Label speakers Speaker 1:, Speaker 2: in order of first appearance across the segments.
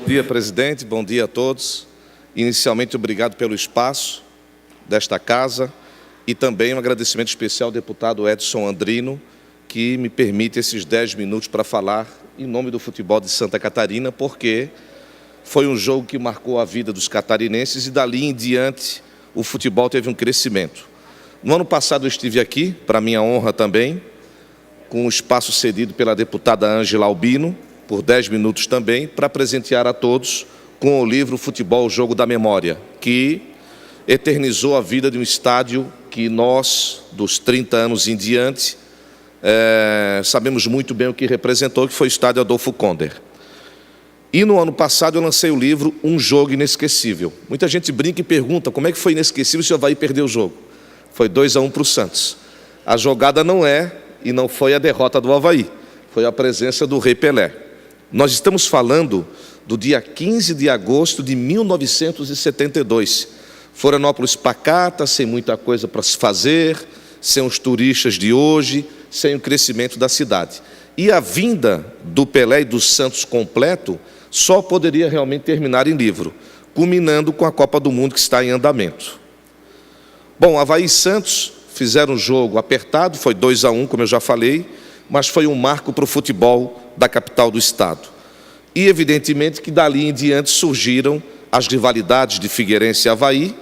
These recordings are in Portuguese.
Speaker 1: dia, presidente. Bom dia a todos. Inicialmente, obrigado pelo espaço desta casa e também um agradecimento especial ao deputado Edson Andrino, que me permite esses 10 minutos para falar em nome do futebol de Santa Catarina, porque foi um jogo que marcou a vida dos catarinenses e dali em diante o futebol teve um crescimento. No ano passado eu estive aqui, para minha honra também, com o espaço cedido pela deputada Ângela Albino, por 10 minutos também, para presentear a todos com o livro Futebol, o Jogo da Memória, que eternizou a vida de um estádio que nós, dos 30 anos em diante, sabemos muito bem o que representou, que foi o estádio Adolfo Konder. E no ano passado eu lancei o livro Um Jogo Inesquecível. Muita gente brinca e pergunta como é que foi inesquecível se o Avaí perdeu o jogo. Foi 2-1 para o Santos. A jogada não é e não foi a derrota do Avaí, foi a presença do Rei Pelé. Nós estamos falando do dia 15 de agosto de 1972. Florianópolis pacata, sem muita coisa para se fazer, sem os turistas de hoje, sem o crescimento da cidade. E a vinda do Pelé e do Santos completo só poderia realmente terminar em livro, culminando com a Copa do Mundo que está em andamento. Bom, Avaí e Santos fizeram um jogo apertado, foi 2-1, como eu já falei, mas foi um marco para o futebol da capital do estado. E, evidentemente, que dali em diante surgiram as rivalidades de Figueirense e Avaí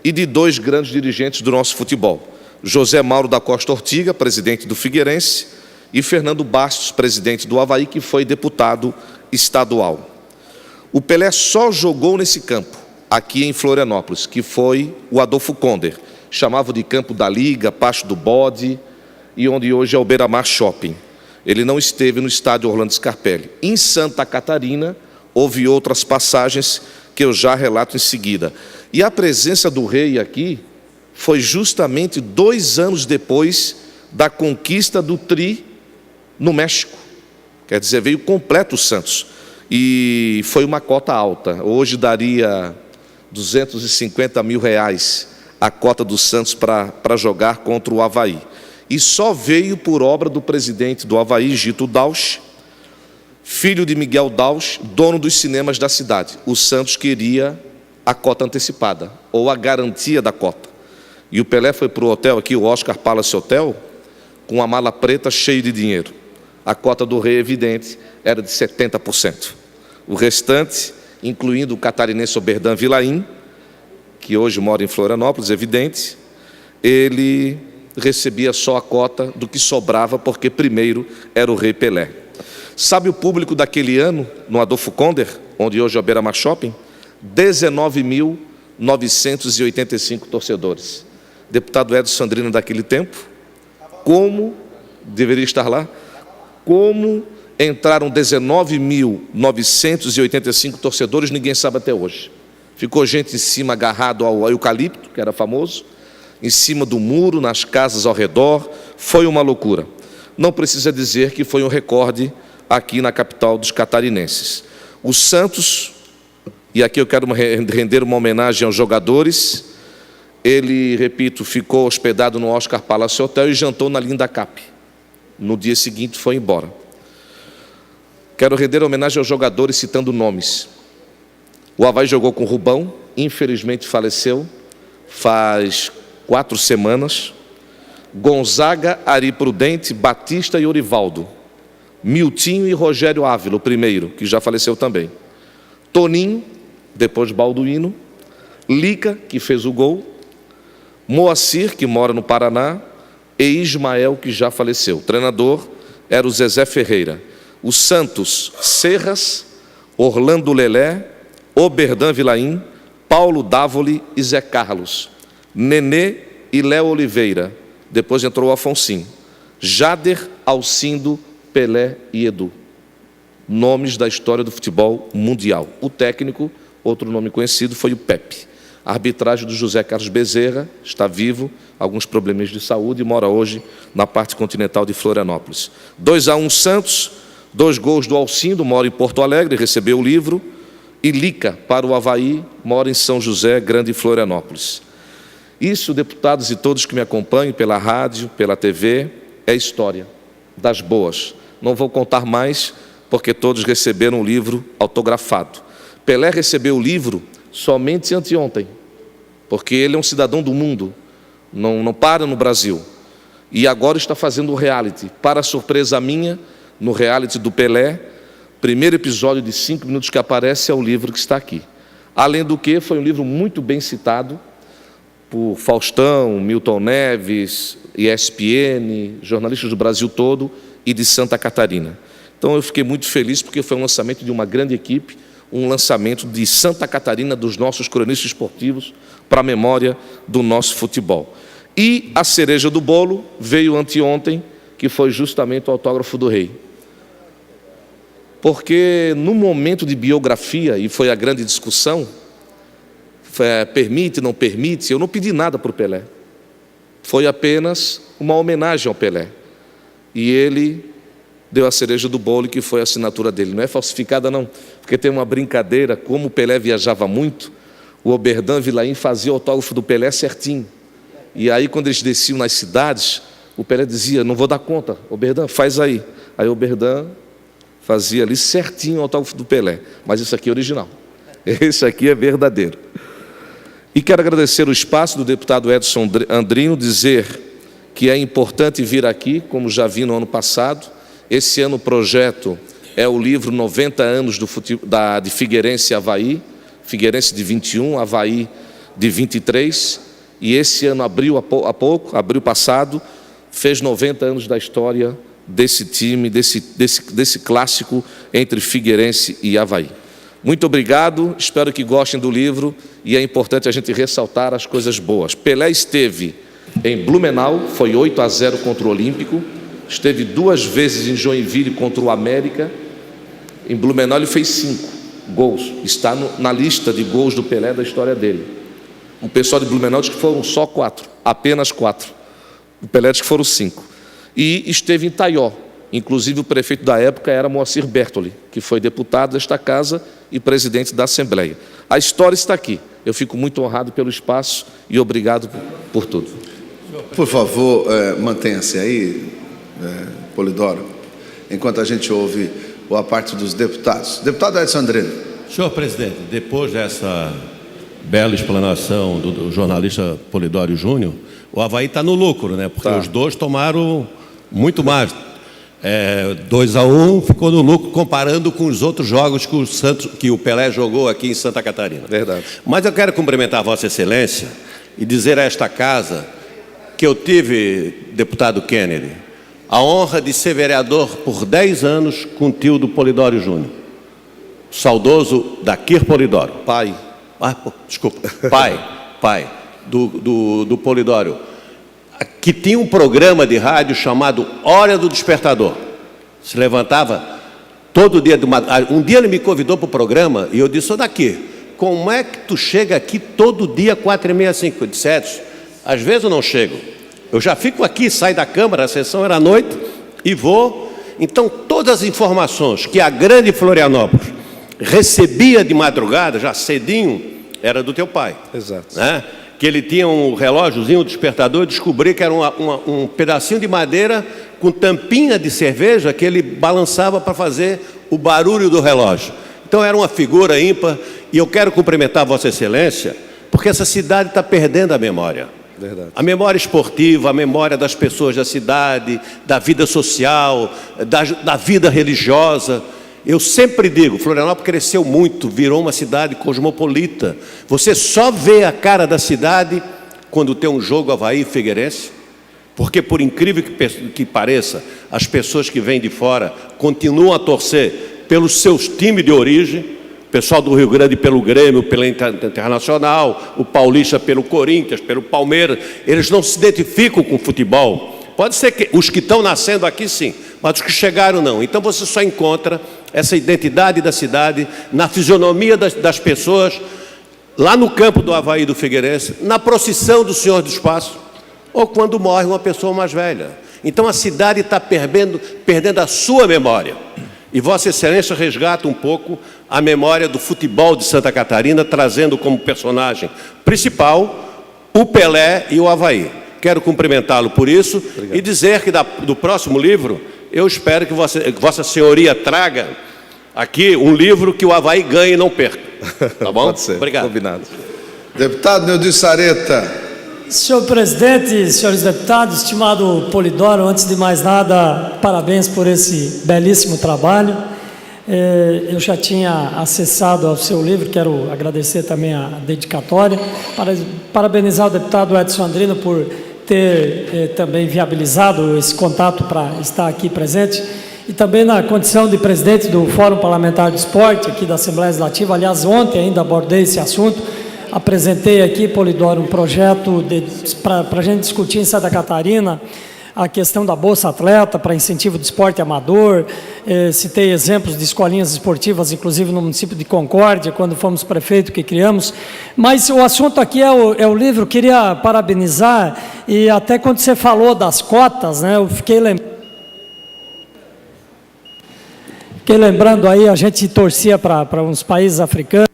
Speaker 1: e de dois grandes dirigentes do nosso futebol, José Mauro da Costa Ortiga, presidente do Figueirense, e Fernando Bastos, presidente do Avaí, que foi deputado estadual. O Pelé só jogou nesse campo, aqui em Florianópolis, que foi o Adolfo Konder, chamava de Campo da Liga, Pasto do Bode, e onde hoje é o Beira-Mar Shopping. Ele não esteve no estádio Orlando Scarpelli. Em Santa Catarina, houve outras passagens que eu já relato em seguida. E a presença do rei aqui foi justamente 2 anos depois da conquista do Tri no México. Quer dizer, veio completo o Santos. E foi uma cota alta. Hoje daria R$250 mil a cota do Santos para jogar contra o Avaí. E só veio por obra do presidente do Avaí, Gito Dausch, filho de Miguel Dausch, dono dos cinemas da cidade. O Santos queria a cota antecipada, ou a garantia da cota. E o Pelé foi para o hotel aqui, o Oscar Palace Hotel, com uma mala preta cheia de dinheiro. A cota do rei, evidente, era de 70%. O restante, incluindo o catarinense Oberdan Vilaim, que hoje mora em Florianópolis, evidente, ele recebia só a cota do que sobrava, porque primeiro era o Rei Pelé. Sabe o público daquele ano, no Adolfo Konder, onde hoje é o Beira-Mar Shopping? 19.985 torcedores. Deputado Edson Andrino, daquele tempo, como deveria estar lá? Como entraram 19.985 torcedores, ninguém sabe até hoje. Ficou gente em cima agarrado ao eucalipto, que era famoso, em cima do muro, nas casas ao redor. Foi uma loucura. Não precisa dizer que foi um recorde aqui na capital dos catarinenses. O Santos, e aqui eu quero render uma homenagem aos jogadores, ele, repito, ficou hospedado no Oscar Palace Hotel e jantou na Linda Cap. No dia seguinte foi embora. Quero render homenagem aos jogadores citando nomes. O Avaí jogou com o Rubão, infelizmente faleceu, faz 4 semanas. Gonzaga, Ari Prudente, Batista e Orivaldo. Miltinho e Rogério Ávila, o primeiro, que já faleceu também. Toninho, depois Balduino. Lica, que fez o gol. Moacir, que mora no Paraná. E Ismael, que já faleceu. O treinador era o Zezé Ferreira. O Santos, Serras, Orlando Lelé, Oberdan Vilaim, Paulo Dávoli e Zé Carlos. Nenê e Léo Oliveira. Depois entrou o Afonsinho. Jader, Alcindo, Pelé e Edu. Nomes da história do futebol mundial. O técnico, outro nome conhecido, foi o Pepe. A arbitragem do José Carlos Bezerra, está vivo, alguns problemas de saúde, e mora hoje na parte continental de Florianópolis. 2-1 Santos, 2 gols do Alcindo, mora em Porto Alegre, recebeu o livro. E Lica, para o Avaí, mora em São José, Grande Florianópolis. Isso, deputados e todos que me acompanham pela rádio, pela TV, é história das boas. Não vou contar mais, porque todos receberam o livro autografado. Pelé recebeu o livro somente anteontem, porque ele é um cidadão do mundo, não para no Brasil. E agora está fazendo o reality. Para surpresa minha, no reality do Pelé, primeiro episódio de 5 minutos que aparece é o livro que está aqui. Além do que, foi um livro muito bem citado por Faustão, Milton Neves, ESPN, jornalistas do Brasil todo e de Santa Catarina. Então eu fiquei muito feliz porque foi um lançamento de uma grande equipe, um lançamento de Santa Catarina, dos nossos cronistas esportivos, para a memória do nosso futebol. E a cereja do bolo veio anteontem, que foi justamente o autógrafo do rei. Porque no momento de biografia, e foi a grande discussão, permite, não permite, eu não pedi nada para o Pelé. Foi apenas uma homenagem ao Pelé. E ele deu a cereja do bolo, que foi a assinatura dele. Não é falsificada, não, porque tem uma brincadeira, como o Pelé viajava muito, o Oberdan Vilaim fazia o autógrafo do Pelé certinho. E aí, quando eles desciam nas cidades, o Pelé dizia, não vou dar conta, Oberdan, faz aí. Aí o Oberdan fazia ali certinho o autógrafo do Pelé. Mas isso aqui é original. Esse aqui é verdadeiro. E quero agradecer o espaço do deputado Edson Andrino, dizer que é importante vir aqui, como já vi no ano passado. Esse ano o projeto é o livro 90 anos de Figueirense e Avaí, Figueirense de 21, Avaí de 23, e esse ano abril passado, fez 90 anos da história desse time, desse clássico entre Figueirense e Avaí. Muito obrigado, espero que gostem do livro, e é importante a gente ressaltar as coisas boas. Pelé esteve em Blumenau, foi 8-0 contra o Olímpico, esteve 2 vezes em Joinville contra o América. Em Blumenau ele fez 5 gols, está na lista de gols do Pelé da história dele. O pessoal de Blumenau diz que foram só 4, apenas 4. O Pelé diz que foram 5. E esteve em Taió, inclusive o prefeito da época era Moacir Bertoli, que foi deputado desta casa e presidente da Assembleia. A história está aqui, eu fico muito honrado pelo espaço e obrigado por tudo.
Speaker 2: Por favor, mantenha-se aí, Polidoro, enquanto a gente ouve a parte dos deputados. Deputado Edson Andrino.
Speaker 3: Senhor presidente, depois dessa bela explanação do jornalista Polidoro Júnior, o Avaí está no lucro, né? Porque os dois tomaram muito mais. 2-1 ficou no lucro comparando com os outros jogos que o Pelé jogou aqui em Santa Catarina.
Speaker 1: Verdade.
Speaker 3: Mas eu quero cumprimentar a Vossa Excelência e dizer a esta casa que eu tive, deputado Kennedy, a honra de ser vereador por 10 anos com o tio do Polidoro Júnior, saudoso Daquir Polidoro.
Speaker 1: Pai.
Speaker 3: Desculpa. Pai do Polidoro, que tinha um programa de rádio chamado Hora do Despertador. Se levantava todo dia de madrugada. Um dia ele me convidou para o programa e eu disse, ô Daquir, como é que tu chega aqui todo dia 4h30, 5? Eu disse, Edson, às vezes eu não chego. Eu já fico aqui, saio da Câmara, a sessão era à noite, e vou. Então, todas as informações que a grande Florianópolis recebia de madrugada, já cedinho, era do teu pai.
Speaker 1: Exato.
Speaker 3: Né? Que ele tinha um relógiozinho, um despertador, eu descobri que era um pedacinho de madeira com tampinha de cerveja que ele balançava para fazer o barulho do relógio. Então, era uma figura ímpar, e eu quero cumprimentar Vossa Excelência, porque essa cidade está perdendo a memória.
Speaker 1: Verdade.
Speaker 3: A memória esportiva, a memória das pessoas da cidade, da vida social, da vida religiosa. Eu sempre digo, Florianópolis cresceu muito, virou uma cidade cosmopolita. Você só vê a cara da cidade quando tem um jogo Avaí e Figueirense, porque por incrível que pareça, as pessoas que vêm de fora continuam a torcer pelos seus times de origem. O pessoal do Rio Grande pelo Grêmio, pela Internacional, o paulista pelo Corinthians, pelo Palmeiras. Eles não se identificam com o futebol. Pode ser que os que estão nascendo aqui sim, mas os que chegaram não. Então você só encontra essa identidade da cidade na fisionomia das pessoas, lá no campo do Avaí e do Figueirense, na procissão do Senhor do Espaço, ou quando morre uma pessoa mais velha. Então a cidade está perdendo a sua memória. E Vossa Excelência resgata um pouco a memória do futebol de Santa Catarina, trazendo como personagem principal o Pelé e o Avaí. Quero cumprimentá-lo por isso. Obrigado. E dizer que do próximo livro eu espero que Vossa Senhoria traga aqui um livro que o Avaí ganhe e não perca. Tá bom?
Speaker 1: Pode ser.
Speaker 3: Obrigado.
Speaker 1: Combinado.
Speaker 2: Deputado Neudi Sareta.
Speaker 4: Senhor presidente, senhores deputados, estimado Polidoro, antes de mais nada, parabéns por esse belíssimo trabalho. Eu já tinha acessado ao seu livro, quero agradecer também a dedicatória, parabenizar o deputado Edson Andrino por ter também viabilizado esse contato para estar aqui presente, e também na condição de presidente do Fórum Parlamentar de Esporte aqui da Assembleia Legislativa. Aliás, ontem ainda abordei esse assunto, apresentei aqui, Polidoro, um projeto para a gente discutir em Santa Catarina a questão da Bolsa Atleta para incentivo do esporte amador. Citei exemplos de escolinhas esportivas, inclusive no município de Concórdia, quando fomos prefeito, que criamos. Mas o assunto aqui é o livro. Queria parabenizar, e até quando você falou das cotas, né, eu fiquei lembrando aí, a gente torcia para uns países africanos,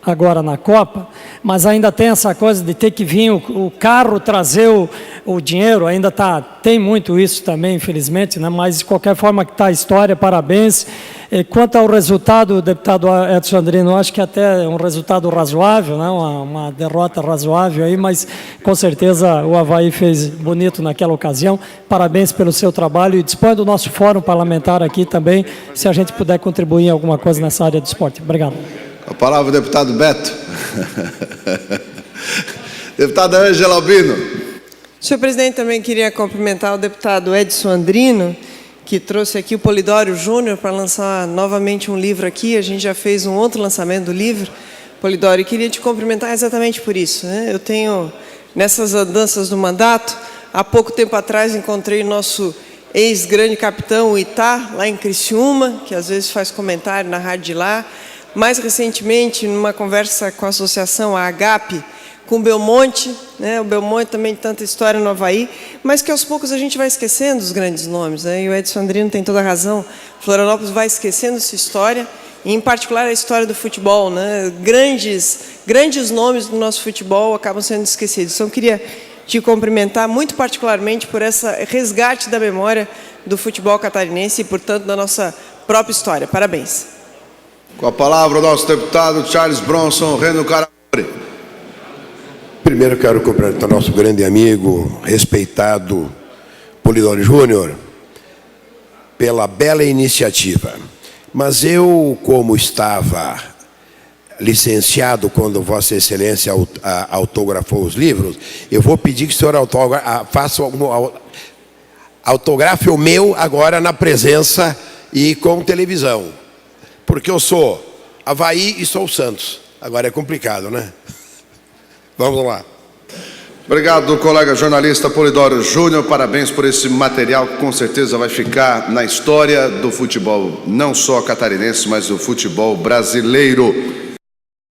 Speaker 4: agora na Copa, mas ainda tem essa coisa de ter que vir o carro trazer o dinheiro, ainda tem muito isso também, infelizmente, né? Mas de qualquer forma que está a história, parabéns. Quanto ao resultado, deputado Edson Andrino, acho que até é um resultado razoável, né? Uma derrota razoável aí, mas com certeza o Avaí fez bonito naquela ocasião. Parabéns pelo seu trabalho, e dispõe do nosso fórum parlamentar aqui também, se a gente puder contribuir em alguma coisa nessa área do esporte. Obrigado.
Speaker 2: A palavra, deputado Beto. Deputada Ângela Albino.
Speaker 5: Senhor presidente, também queria cumprimentar o deputado Edson Andrino, que trouxe aqui o Polidoro Júnior para lançar novamente um livro aqui. A gente já fez um outro lançamento do livro, Polidoro, e queria te cumprimentar exatamente por isso, né? Eu tenho, nessas andanças do mandato, há pouco tempo atrás encontrei o nosso ex-grande capitão, o Itá, lá em Criciúma, que às vezes faz comentário na rádio de lá. Mais recentemente, numa conversa com a associação, a AGAP, com o Belmonte, né? O Belmonte também tem tanta história no Avaí, mas que aos poucos a gente vai esquecendo os grandes nomes, né? E o Edson Andrino tem toda a razão. Florianópolis vai esquecendo essa história, e em particular a história do futebol, né? Grandes nomes do nosso futebol acabam sendo esquecidos. Então, eu queria te cumprimentar muito particularmente por esse resgate da memória do futebol catarinense e, portanto, da nossa própria história. Parabéns.
Speaker 2: Com a palavra o nosso deputado Charles Bronson Reno Carabori.
Speaker 6: Primeiro quero cumprimentar nosso grande amigo, respeitado Polidoro Júnior, pela bela iniciativa. Mas eu, como estava licenciado quando Vossa Excelência autografou os livros, eu vou pedir que o senhor autografe o meu agora na presença e com televisão. Porque eu sou Avaí e sou Santos. Agora é complicado, né? Vamos lá.
Speaker 2: Obrigado, colega jornalista Polidoro Júnior. Parabéns por esse material que com certeza vai ficar na história do futebol, não só catarinense, mas do futebol brasileiro.